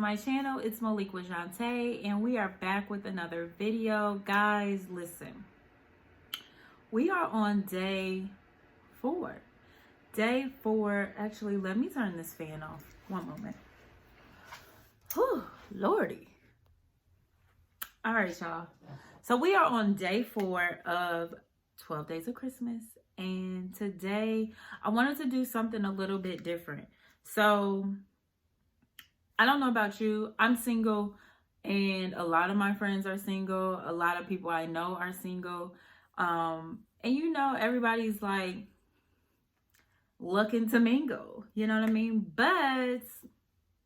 my channel. It's MoliqueJuante, and we are back with another video. Guys, listen. We are on day 4. Day 4. Actually, let me turn this fan off. One moment. Whew, Lordy. All right, y'all. So we are on day 4 of 12 Days of Christmas. And today, I wanted to do something a little bit different. So, I don't know about you. I'm single, and a lot of my friends are single. A lot of people I know are single. And you know, everybody's like looking to mingle. You know what I mean? But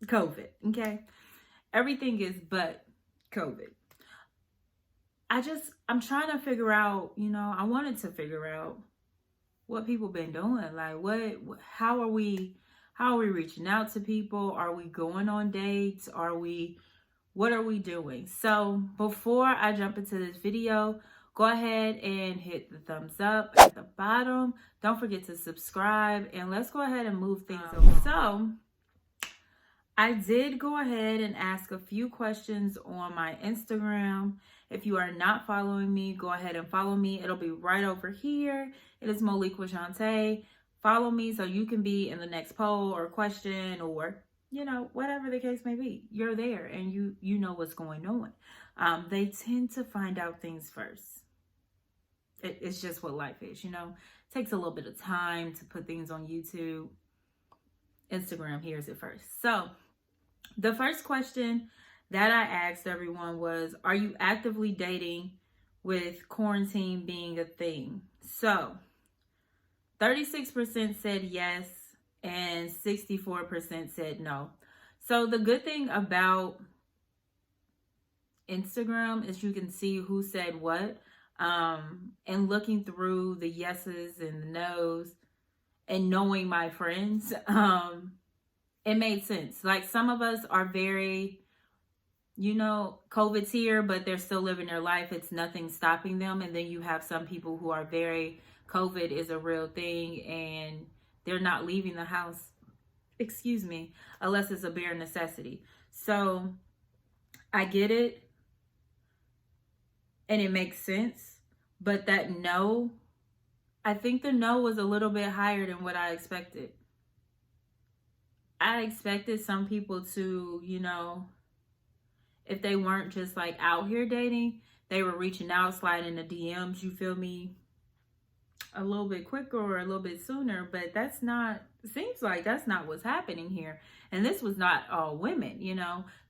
COVID, okay? Everything is but COVID. I'm trying to figure out, I wanted to figure out what people been doing. Like, how are we reaching out to people? Are we going on dates? What are we doing? So before I jump into this video, go ahead and hit the thumbs up at the bottom. Don't forget to subscribe, and let's go ahead and move things over. So I did go ahead and ask a few questions on my Instagram. If you are not following me, go ahead and follow me. It'll be right over here. It is MoliqueJuante. Follow me so you can be in the next poll or question, or, whatever the case may be. You're there and you know what's going on. They tend to find out things first. It's just what life is, It takes a little bit of time to put things on YouTube. Instagram hears it first. So the first question that I asked everyone was, are you actively dating with quarantine being a thing? So 36% said yes and 64% said no. So the good thing about Instagram is you can see who said what. And looking through the yeses and the nos and knowing my friends, it made sense. Like, some of us are very, COVID's here, but they're still living their life. It's nothing stopping them. And then you have some people who are very, COVID is a real thing and they're not leaving the house, unless it's a bare necessity. So I get it. And it makes sense. But that no, I think the no was a little bit higher than what I expected. I expected some people to, if they weren't just like out here dating, they were reaching out, sliding the DMs, you feel me, a little bit quicker or a little bit sooner. But seems like that's not what's happening here. And this was not all women,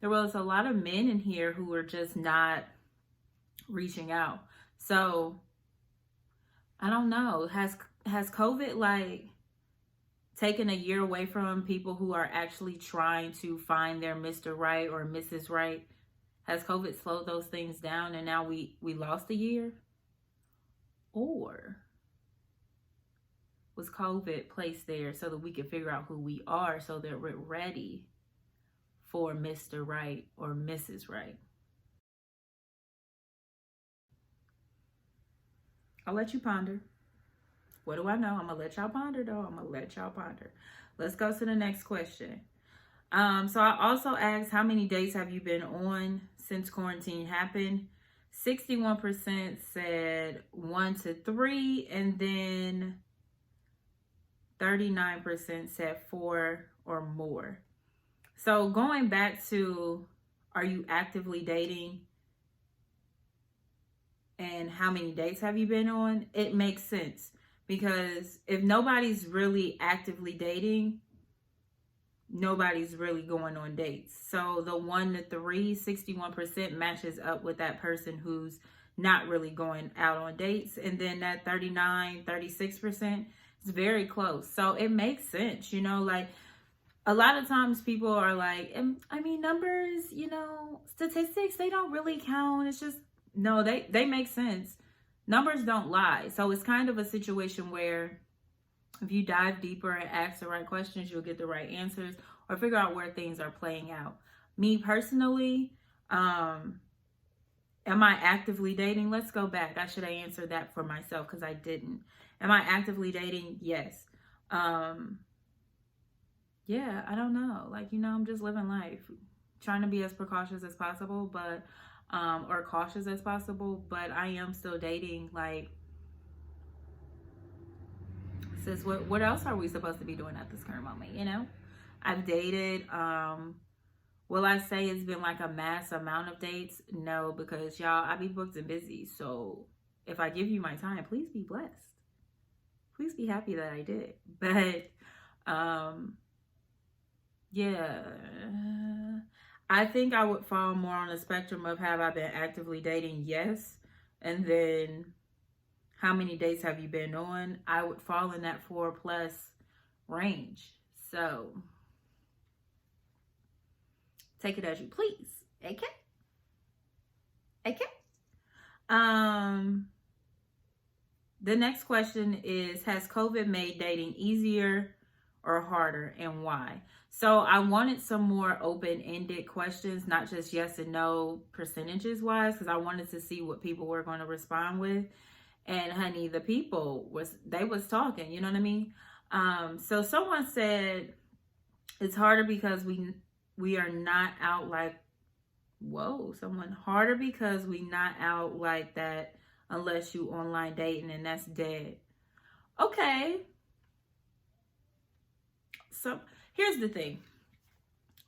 There was a lot of men in here who were just not reaching out. So I don't know. Has COVID taken a year away from people who are actually trying to find their Mr. Right or Mrs. Right? Has COVID slowed those things down and now we lost a year? Or was COVID placed there so that we can figure out who we are so that we're ready for Mr. Right or Mrs. Right? I'll let you ponder. What do I know? I'm going to let y'all ponder, though. I'm going to let y'all ponder. Let's go to the next question. So I also asked, how many dates have you been on since quarantine happened? 61% said 1 to 3, and then 39% said 4 or more. So going back to, are you actively dating? And how many dates have you been on? It makes sense. Because if nobody's really actively dating, nobody's really going on dates. So the 1 to 3, 61% matches up with that person who's not really going out on dates. And then that 39, 36% is very close. So it makes sense, like a lot of times people are like, numbers, statistics, they don't really count. It's just, no, they make sense. Numbers don't lie. So it's kind of a situation where if you dive deeper and ask the right questions, you'll get the right answers or figure out where things are playing out. Me personally, am I actively dating? Let's go back. I should have answered that for myself because I didn't. Am I actively dating? Yes. Yeah, I don't know. I'm just living life. trying to be as precautious as possible, but or cautious as possible, but I am still dating. Like, sis, what else are we supposed to be doing at this current moment? You know, I've dated. Will I say it's been like a mass amount of dates? No, because y'all, I be booked and busy. So if I give you my time, please be blessed. Please be happy that I did. But yeah, I think I would fall more on the spectrum of have I been actively dating? Yes. And then how many dates have you been on? I would fall in that 4+ range. So take it as you please. Okay? Okay? The next question is, has COVID made dating easier or harder, and why? So I wanted some more open-ended questions, not just yes and no percentages wise, because I wanted to see what people were going to respond with. And honey, the people was talking, you know what I mean? So someone said it's harder because we are not out like, harder because we not out like that unless you online dating, and that's dead. Okay. So here's the thing.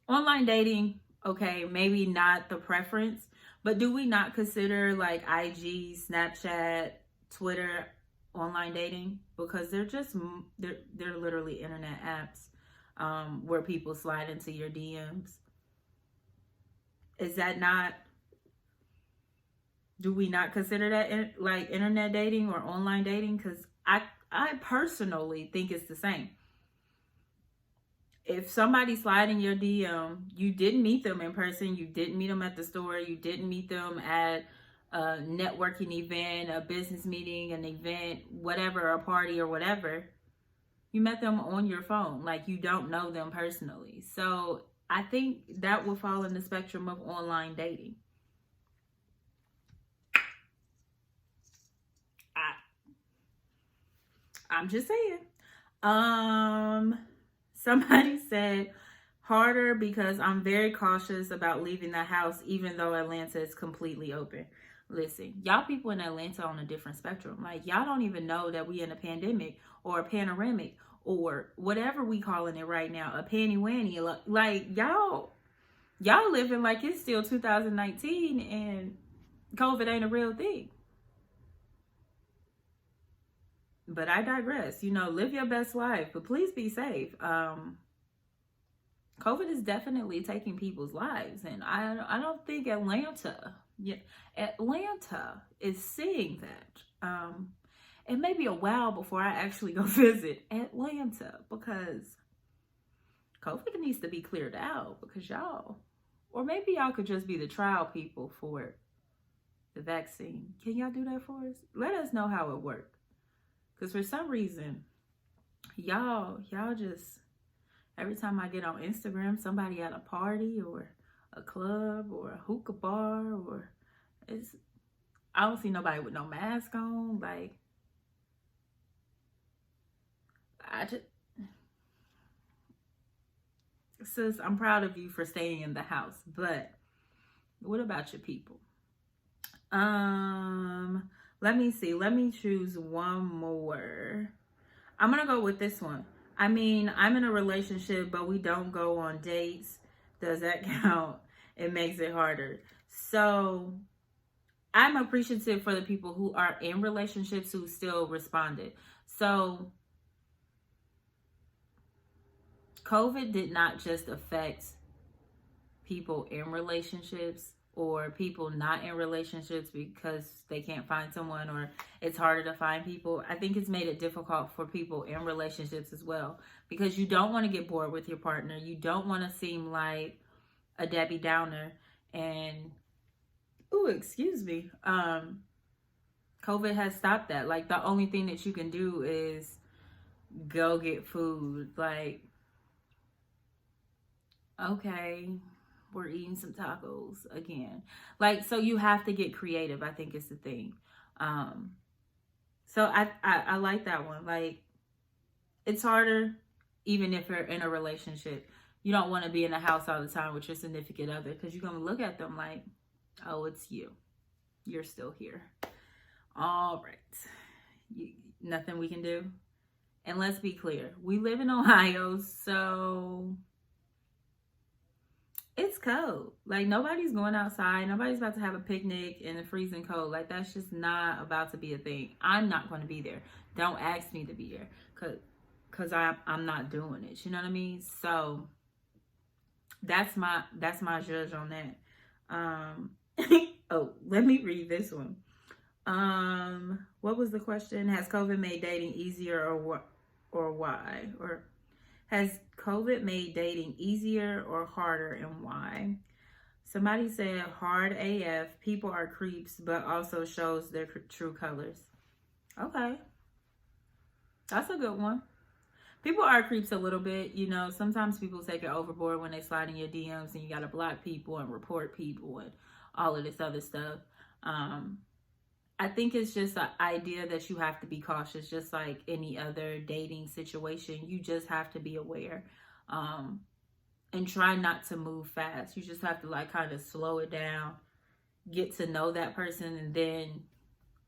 Online dating, okay, maybe not the preference, but do we not consider like IG, Snapchat, Twitter online dating? Because they're literally internet apps where people slide into your DMs. Is that not, do we not consider that like internet dating or online dating? Because I personally think it's the same. If somebody slide in your DM, you didn't meet them in person, you didn't meet them at the store, you didn't meet them at a networking event, a business meeting, an event, whatever, a party or whatever, you met them on your phone. Like, you don't know them personally. So I think that would fall in the spectrum of online dating. I'm just saying. Somebody said harder because I'm very cautious about leaving the house, even though Atlanta is completely open. Listen, y'all people in Atlanta on a different spectrum. Like, y'all don't even know that we in a pandemic or a panoramic or whatever we calling it right now, a panty wanny. Like, y'all living like it's still 2019 and COVID ain't a real thing. But I digress. You know, live your best life, but please be safe. COVID is definitely taking people's lives, and I don't think Atlanta is seeing that. It may be a while before I actually go visit Atlanta, because COVID needs to be cleared out, because y'all, or maybe y'all could just be the trial people for the vaccine. Can y'all do that for us? Let us know how it works. Because for some reason, y'all just, every time I get on Instagram, somebody at a party or a club or a hookah bar, or I don't see nobody with no mask on. Like, sis, I'm proud of you for staying in the house, but what about your people? Let me see. Let me choose one more. I'm going to go with this one. I mean, I'm in a relationship, but we don't go on dates. Does that count? It makes it harder. So I'm appreciative for the people who are in relationships who still responded. So COVID did not just affect people in relationships or people not in relationships because they can't find someone or it's harder to find people. I think it's made it difficult for people in relationships as well, because you don't want to get bored with your partner. You don't want to seem like a Debbie Downer. And, excuse me. COVID has stopped that. Like, the only thing that you can do is go get food. Like, okay, we're eating some tacos again. Like, so you have to get creative, I think is the thing. So I like that one. Like, it's harder even if you're in a relationship. you don't want to be in the house all the time with your significant other, because you're going to look at them like, oh, it's you. You're still here. All right. Nothing we can do. And let's be clear. We live in Ohio, so it's cold. Like, nobody's going outside. Nobody's about to have a picnic in the freezing cold. Like, that's just not about to be a thing. I'm not going to be there. Don't ask me to be there, because I'm not doing it. You know what I mean? So that's my judge on that. Oh, let me read this one. What was the question? Has COVID made dating easier, or why? Or has COVID made dating easier or harder, and why? Somebody said hard AF. People are creeps, but also shows their true colors. Okay. That's a good one. People are creeps a little bit, you know. Sometimes people take it overboard when they slide in your DMs and you got to block people and report people and all of this other stuff. I think it's just an idea that you have to be cautious, just like any other dating situation. You just have to be aware, and try not to move fast. You just have to like kind of slow it down, get to know that person, and then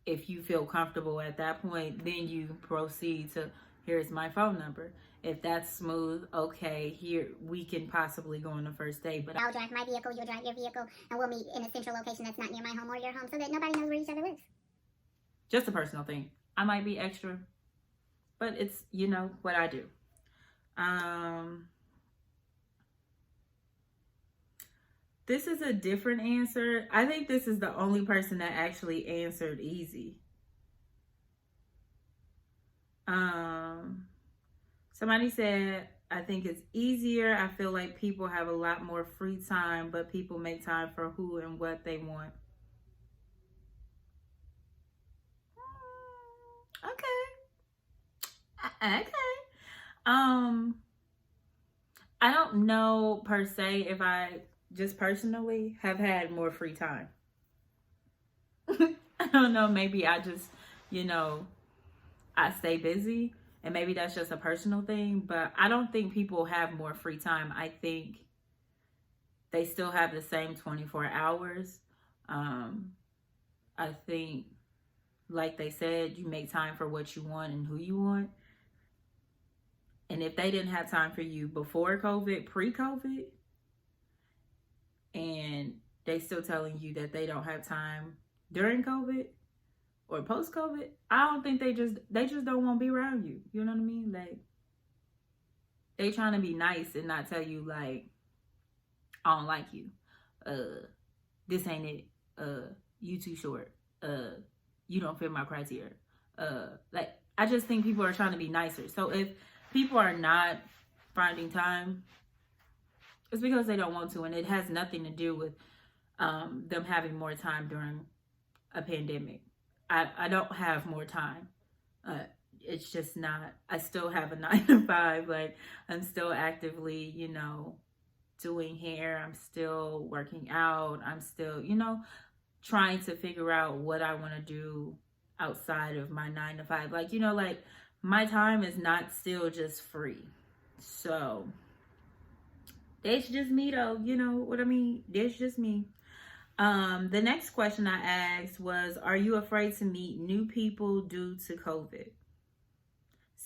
if you feel comfortable at that point, then you proceed to, here's my phone number. If that's smooth, okay, here we can possibly go on the first date. But I'll drive my vehicle, you'll drive your vehicle, and we'll meet in a central location that's not near my home or your home, so that nobody knows where each other lives. Just a personal thing. I might be extra, but it's, you know, what I do. This is a different answer. I think this is the only person that actually answered easy. Somebody said, I think it's easier. I feel like people have a lot more free time, but people make time for who and what they want. Okay. I don't know per se if I just personally have had more free time. I don't know. Maybe I just, you know, I stay busy, and maybe that's just a personal thing, but I don't think people have more free time. I think they still have the same 24 hours. I think, like they said, you make time for what you want and who you want. And if they didn't have time for you before COVID, pre-COVID, and they still telling you that they don't have time during COVID or post-COVID, I don't think they just don't want to be around you. You know what I mean? Like, they trying to be nice and not tell you, like, I don't like you. This ain't it. You too short. You don't fit my criteria. Like, I just think people are trying to be nicer. So if people are not finding time, it's because they don't want to, and it has nothing to do with them having more time during a pandemic. I don't have more time. It's just not. I still have a 9 to 5. Like, I'm still actively, you know, doing hair. I'm still working out. I'm still, you know, trying to figure out what I want to do outside of my 9 to 5. Like, you know, like, my time is not still just free. So that's just me, though. You know what I mean? That's just me. The next question I asked was, are you afraid to meet new people due to COVID?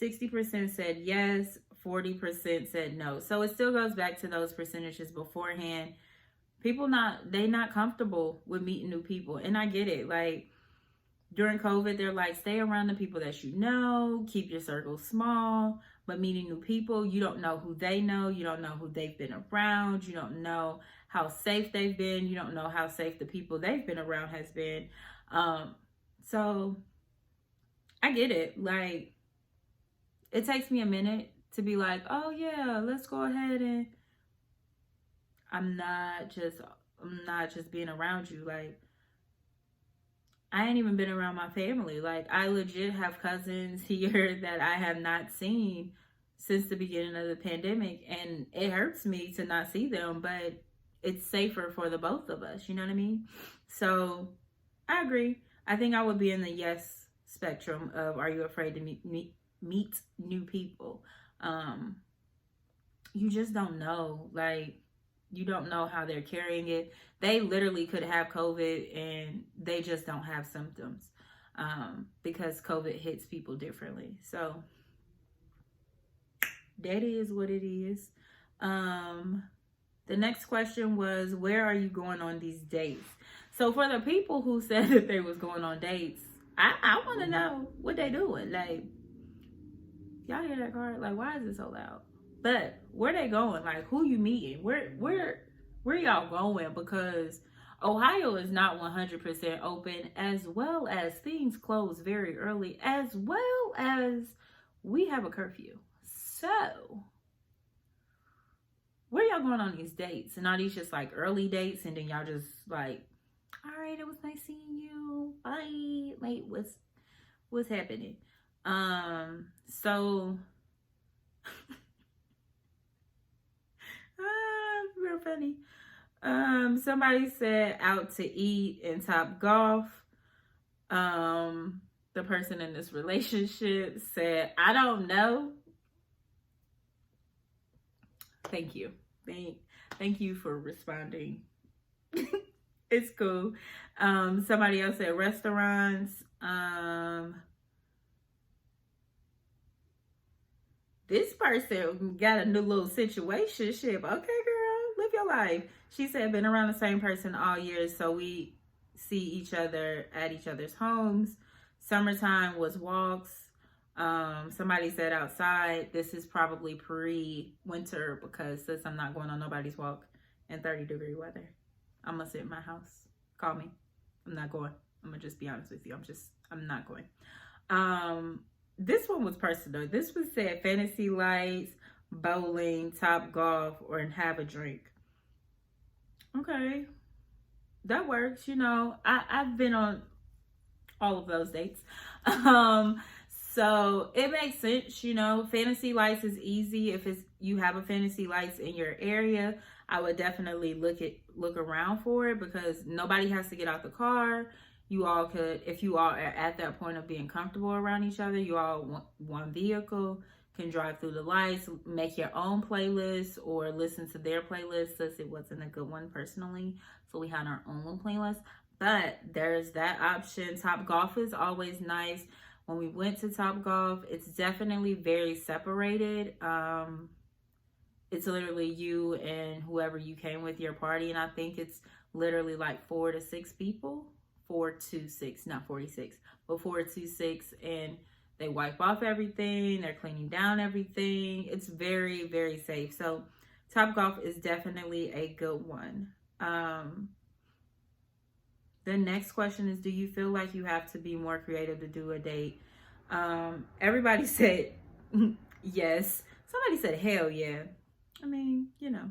60% said yes, 40% said no. So it still goes back to those percentages beforehand. People they not comfortable with meeting new people. And I get it. Like, during COVID, they're like, stay around the people that you know, keep your circle small. But meeting new people, you don't know who they know. You don't know who they've been around. You don't know how safe they've been. You don't know how safe the people they've been around has been. So I get it. Like, it takes me a minute to be like, oh yeah, let's go ahead, and I'm not just being around you. Like, I ain't even been around my family. Like, I legit have cousins here that I have not seen since the beginning of the pandemic, and it hurts me to not see them, but it's safer for the both of us. You know what I mean? So I agree. I think I would be in the yes spectrum of, are you afraid to meet new people? you just don't know. Like, you don't know how they're carrying it. They literally could have COVID and they just don't have symptoms, because COVID hits people differently. So that is what it is. The next question was, where are you going on these dates? So for the people who said that they was going on dates, I want to know what they doing. Like, y'all hear that card? Like, why is it so loud? But where they going? Like, who you meeting? Where y'all going? Because Ohio is not 100% open, as well as things close very early, as well as we have a curfew. So, where y'all going on these dates? And are these just like early dates, and then y'all just like, all right, it was nice seeing you. Bye. Wait, what's happening? So real funny. Somebody said out to eat and Top Golf. The person in this relationship said, I don't know. Thank you. Thank you for responding. It's cool. Somebody else said restaurants. This person got a new little situationship. Okay, girl, live your life. She said, been around the same person all year, so we see each other at each other's homes. Summertime was walks. Somebody said outside. This is probably pre-winter because since I'm not going on nobody's walk in 30-degree weather, I'm gonna sit in my house. Call me. I'm not going. I'm gonna just be honest with you. I'm not going. This one was personal. This was said fantasy lights, bowling, Top Golf, or have a drink. Okay, that works. You know, I've been on all of those dates. So it makes sense. You know, fantasy lights is easy. If you have a fantasy lights in your area, I would definitely look around for it, because nobody has to get out the car. You all could, if you all are at that point of being comfortable around each other, you all one vehicle, can drive through the lights, make your own playlist or listen to their playlist, since it wasn't a good one personally. So we had our own playlist, but there's that option. Top Golf is always nice. When we went to Top Golf, it's definitely very separated. It's literally you and whoever you came with your party. And I think it's literally like 4 to 6 people. 4 to 6, not 46, but 4 to 6, and they wipe off everything. They're cleaning down everything. It's very, very safe. So Top Golf is definitely a good one. The next question is, do you feel like you have to be more creative to do a date? Everybody said yes. Somebody said hell yeah. I mean, you know.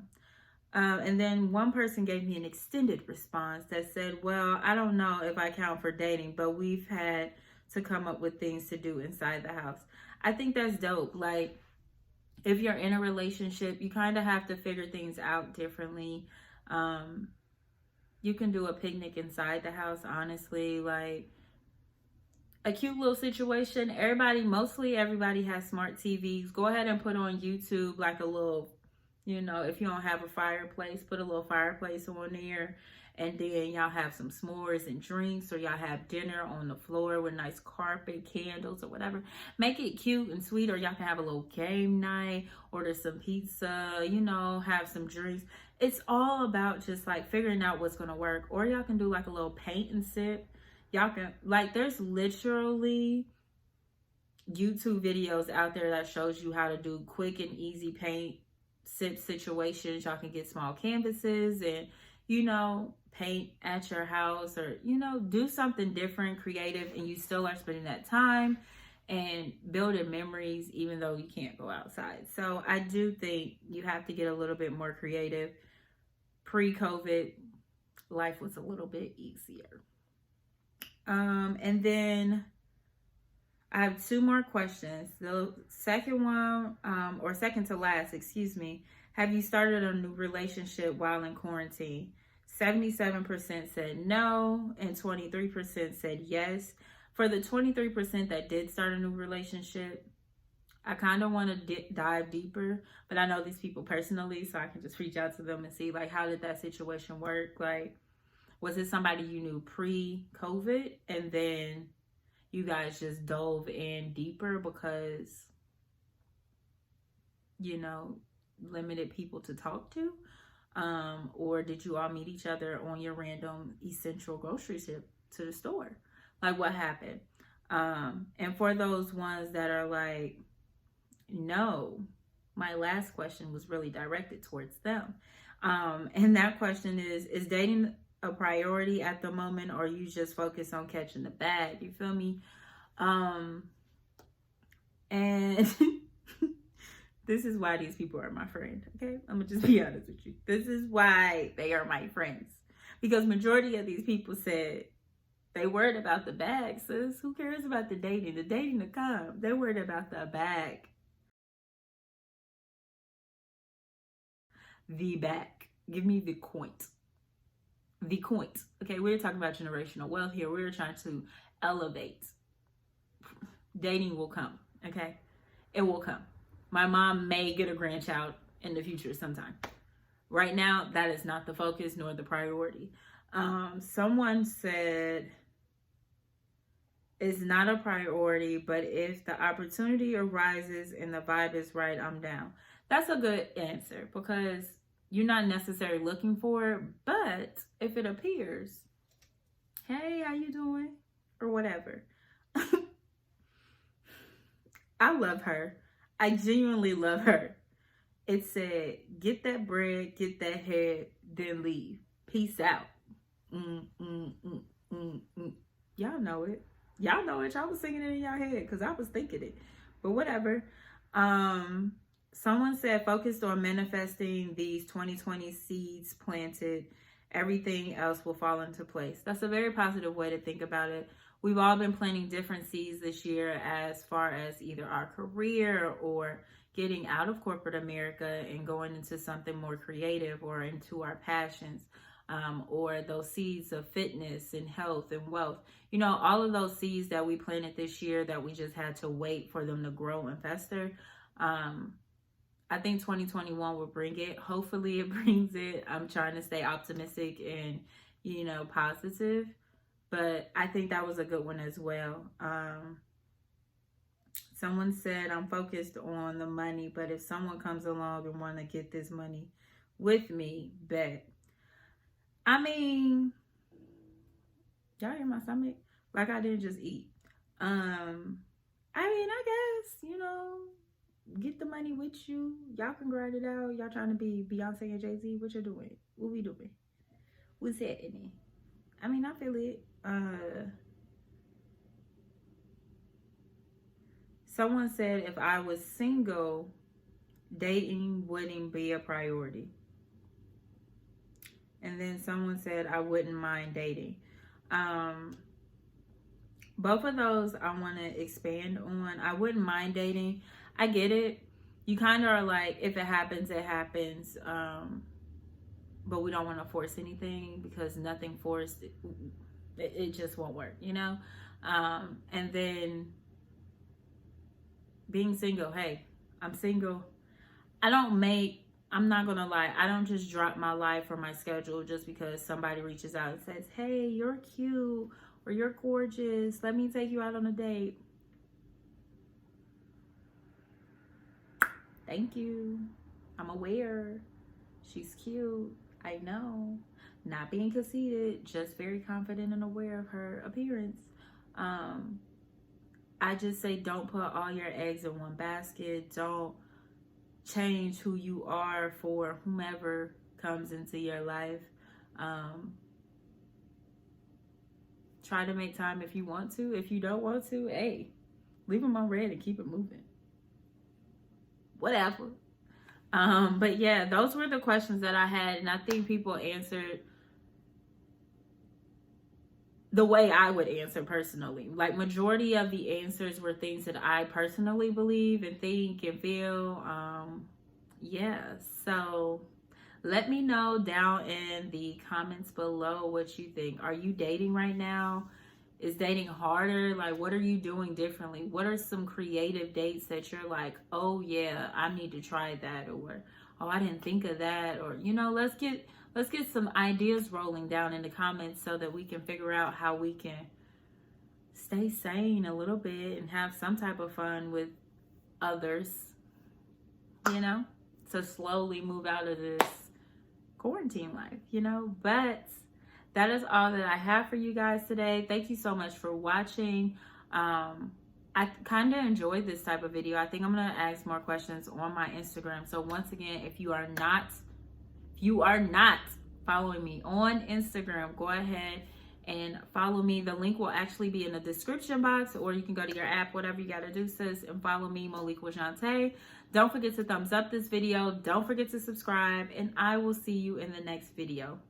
And then one person gave me an extended response that said, well, I don't know if I count for dating, but we've had to come up with things to do inside the house. I think that's dope. Like, if you're in a relationship, you kind of have to figure things out differently. You can do a picnic inside the house, honestly. Like, a cute little situation. Mostly everybody has smart TVs. Go ahead and put on YouTube like a little, you know, if you don't have a fireplace, put a little fireplace on there, and then y'all have some s'mores and drinks, or y'all have dinner on the floor with nice carpet, candles, or whatever. Make it cute and sweet, or y'all can have a little game night, order some pizza, you know, have some drinks. It's all about just like figuring out what's gonna work. Or y'all can do like a little paint and sip. Y'all can, like, there's literally YouTube videos out there that shows you how to do quick and easy paint sip situations. Y'all can get small canvases and, you know, paint at your house, or, you know, do something different, creative, and you still are spending that time and building memories, even though you can't go outside. So I do think you have to get a little bit more creative. Pre-COVID, life was a little bit easier. And then I have 2 more questions. The second one, or second to last, excuse me. Have you started a new relationship while in quarantine? 77% said no, and 23% said yes. For the 23% that did start a new relationship, I kind of want to dive deeper, but I know these people personally, so I can just reach out to them and see, like, how did that situation work? Like, was it somebody you knew pre-COVID and then you guys just dove in deeper because, you know, limited people to talk to? Or did you all meet each other on your random essential grocery trip to the store? Like, what happened? And for those ones that are like, no, my last question was really directed towards them. And that question is dating a priority at the moment, or you just focus on catching the bag? You feel me? And this is why these people are my friend, okay? I'm gonna just be honest with you. This is why they are my friends. Because majority of these people said they worried about the bag, sis. Who cares about the dating? The dating to come. They're worried about the bag. The bag. Give me the coins. The coins. Okay, we're talking about generational wealth here. We're trying to elevate. Dating will come, okay? It will come. My mom may get a grandchild in the future sometime. Right now, that is not the focus nor the priority. Someone said it's not a priority, but if the opportunity arises and the vibe is right, I'm down. That's a good answer because you're not necessarily looking for it, but if it appears, hey, how you doing? Or whatever. I love her. I genuinely love her. It said, get that bread, get that head, then leave. Peace out. Y'all know it. Y'all know it. Y'all was singing it in your head because I was thinking it. But whatever. Someone said, focused on manifesting these 2020 seeds planted. Everything else will fall into place. That's a very positive way to think about it. We've all been planting different seeds this year as far as either our career or getting out of corporate America and going into something more creative or into our passions, or those seeds of fitness and health and wealth. You know, all of those seeds that we planted this year that we just had to wait for them to grow and fester. I think 2021 will bring it. Hopefully it brings it. I'm trying to stay optimistic and, you know, positive. But I think that was a good one as well. Someone said, I'm focused on the money, but if someone comes along and want to get this money with me, bet. I mean, y'all hear my stomach? Like I didn't just eat. I mean, I guess, you know, get the money with you. Y'all can grind it out. Y'all trying to be Beyonce and Jay-Z. What you doing? What we doing? What's happening? I mean, I feel it. Someone said if I was single, dating wouldn't be a priority. And then someone said I wouldn't mind dating. Both of those I want to expand on. I wouldn't mind dating. I get it. You kind of are like, if it happens, it happens. But we don't want to force anything because nothing forced, it just won't work, you know? And then being single, hey, I'm single. I'm not gonna lie, I don't just drop my life or my schedule just because somebody reaches out and says, hey, you're cute or you're gorgeous, let me take you out on a date. Thank you. I'm aware. She's cute. I know. Not being conceited, just very confident and aware of her appearance. I just say don't put all your eggs in one basket. Don't change who you are for whomever comes into your life. Try to make time if you want to. If you don't want to, hey, leave them on red and keep it moving. Whatever. But yeah, those were the questions that I had, and I think people answered the way I would answer personally. Like, majority of the answers were things that I personally believe and think and feel. Yeah, so let me know down in the comments below what you think. Are you dating right now? Is dating harder? Like, what are you doing differently? What are some creative dates that you're like, oh yeah, I need to try that, or oh, I didn't think of that, or let's get some ideas rolling down in the comments so that we can figure out how we can stay sane a little bit and have some type of fun with others, to slowly move out of this quarantine life, but that is all that I have for you guys today. Thank you so much for watching. I kind of enjoyed this type of video. I think I'm going to ask more questions on my Instagram. So once again, if you are not following me on Instagram, go ahead and follow me. The link will actually be in the description box, or you can go to your app, whatever you got to do, sis, and follow me, MoliqueJuante. Don't forget to thumbs up this video. Don't forget to subscribe, and I will see you in the next video.